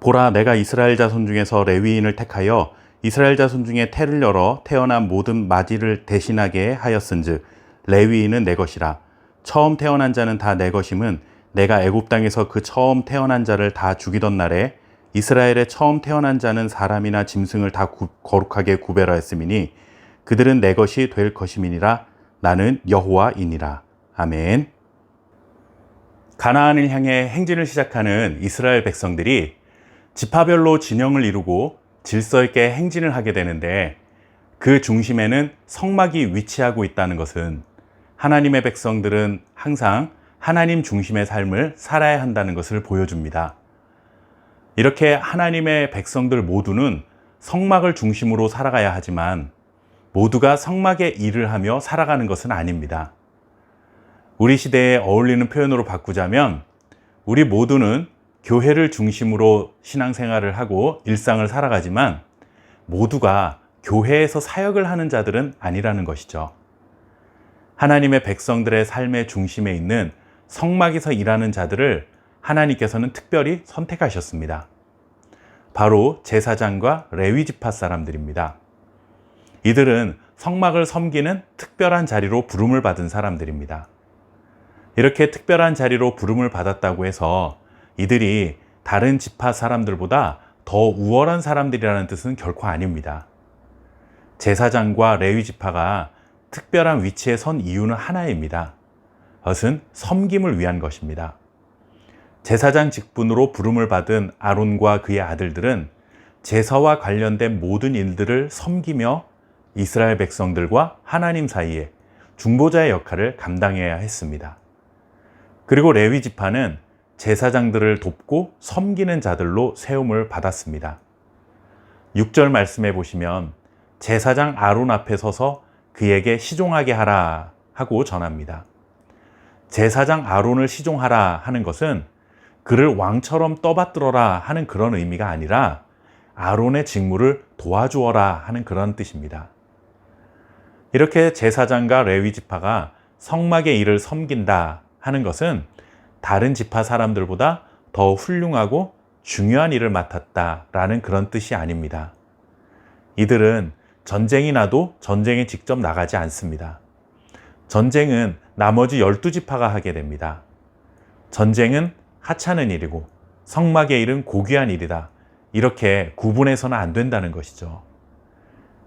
보라, 내가 이스라엘 자손 중에서 레위인을 택하여 이스라엘 자손 중에 태를 열어 태어난 모든 마디를 대신하게 하였은즉 레위인은 내 것이라. 처음 태어난 자는 다 내 것임은 내가 애굽 땅에서 그 처음 태어난 자를 다 죽이던 날에 이스라엘의 처음 태어난 자는 사람이나 짐승을 다 거룩하게 구별하였음이니 그들은 내 것이 될 것임이니라. 나는 여호와이니라. 아멘. 가나안을 향해 행진을 시작하는 이스라엘 백성들이 지파별로 진영을 이루고 질서 있게 행진을 하게 되는데, 그 중심에는 성막이 위치하고 있다는 것은 하나님의 백성들은 항상 하나님 중심의 삶을 살아야 한다는 것을 보여줍니다. 이렇게 하나님의 백성들 모두는 성막을 중심으로 살아가야 하지만 모두가 성막의 일을 하며 살아가는 것은 아닙니다. 우리 시대에 어울리는 표현으로 바꾸자면 우리 모두는 교회를 중심으로 신앙생활을 하고 일상을 살아가지만 모두가 교회에서 사역을 하는 자들은 아니라는 것이죠. 하나님의 백성들의 삶의 중심에 있는 성막에서 일하는 자들을 하나님께서는 특별히 선택하셨습니다. 바로 제사장과 레위 지파 사람들입니다. 이들은 성막을 섬기는 특별한 자리로 부름을 받은 사람들입니다. 이렇게 특별한 자리로 부름을 받았다고 해서 이들이 다른 지파 사람들보다 더 우월한 사람들이라는 뜻은 결코 아닙니다. 제사장과 레위 지파가 특별한 위치에 선 이유는 하나입니다. 그것은 섬김을 위한 것입니다. 제사장 직분으로 부름을 받은 아론과 그의 아들들은 제사와 관련된 모든 일들을 섬기며 이스라엘 백성들과 하나님 사이에 중보자의 역할을 감당해야 했습니다. 그리고 레위 지파는 제사장들을 돕고 섬기는 자들로 세움을 받았습니다. 6절 말씀해 보시면 제사장 아론 앞에 서서 그에게 시종하게 하라 하고 전합니다. 제사장 아론을 시종하라 하는 것은 그를 왕처럼 떠받들어라 하는 그런 의미가 아니라 아론의 직무를 도와주어라 하는 그런 뜻입니다. 이렇게 제사장과 레위 지파가 성막의 일을 섬긴다 하는 것은 다른 지파 사람들보다 더 훌륭하고 중요한 일을 맡았다라는 그런 뜻이 아닙니다. 이들은 전쟁이 나도 전쟁에 직접 나가지 않습니다. 전쟁은 나머지 12지파가 하게 됩니다. 전쟁은 하찮은 일이고 성막의 일은 고귀한 일이다. 이렇게 구분해서는 안 된다는 것이죠.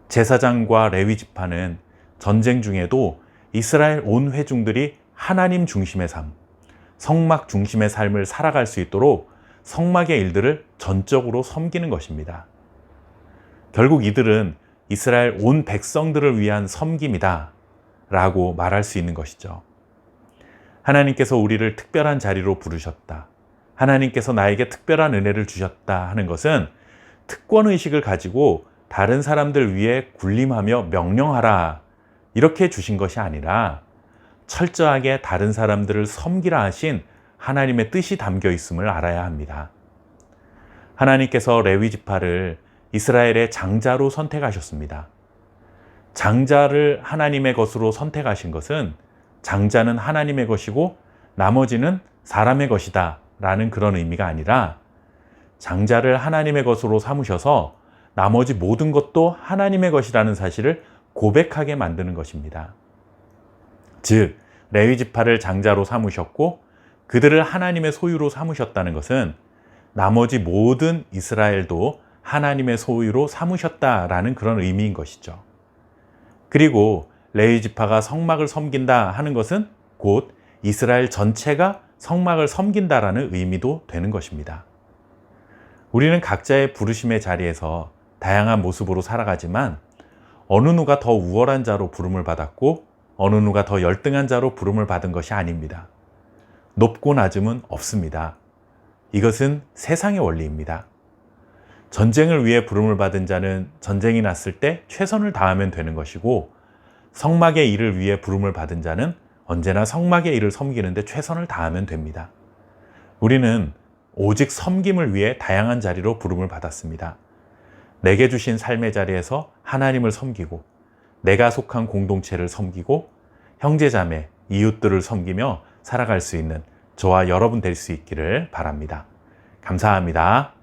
제사장과 레위 지파는 전쟁 중에도 이스라엘 온 회중들이 하나님 중심의 삶, 성막 중심의 삶을 살아갈 수 있도록 성막의 일들을 전적으로 섬기는 것입니다. 결국 이들은 이스라엘 온 백성들을 위한 섬김이다 라고 말할 수 있는 것이죠. 하나님께서 우리를 특별한 자리로 부르셨다, 하나님께서 나에게 특별한 은혜를 주셨다 하는 것은 특권의식을 가지고 다른 사람들 위해 군림하며 명령하라 이렇게 주신 것이 아니라 철저하게 다른 사람들을 섬기라 하신 하나님의 뜻이 담겨 있음을 알아야 합니다. 하나님께서 레위 지파를 이스라엘의 장자로 선택하셨습니다. 장자를 하나님의 것으로 선택하신 것은 장자는 하나님의 것이고 나머지는 사람의 것이다 라는 그런 의미가 아니라 장자를 하나님의 것으로 삼으셔서 나머지 모든 것도 하나님의 것이라는 사실을 고백하게 만드는 것입니다. 즉, 레위 지파를 장자로 삼으셨고 그들을 하나님의 소유로 삼으셨다는 것은 나머지 모든 이스라엘도 하나님의 소유로 삼으셨다라는 그런 의미인 것이죠. 그리고 레위 지파가 성막을 섬긴다 하는 것은 곧 이스라엘 전체가 성막을 섬긴다라는 의미도 되는 것입니다. 우리는 각자의 부르심의 자리에서 다양한 모습으로 살아가지만 어느 누가 더 우월한 자로 부름을 받았고 어느 누가 더 열등한 자로 부름을 받은 것이 아닙니다. 높고 낮음은 없습니다. 이것은 세상의 원리입니다. 전쟁을 위해 부름을 받은 자는 전쟁이 났을 때 최선을 다하면 되는 것이고 성막의 일을 위해 부름을 받은 자는 언제나 성막의 일을 섬기는데 최선을 다하면 됩니다. 우리는 오직 섬김을 위해 다양한 자리로 부름을 받았습니다. 내게 주신 삶의 자리에서 하나님을 섬기고 내가 속한 공동체를 섬기고 형제자매, 이웃들을 섬기며 살아갈 수 있는 저와 여러분 될 수 있기를 바랍니다. 감사합니다.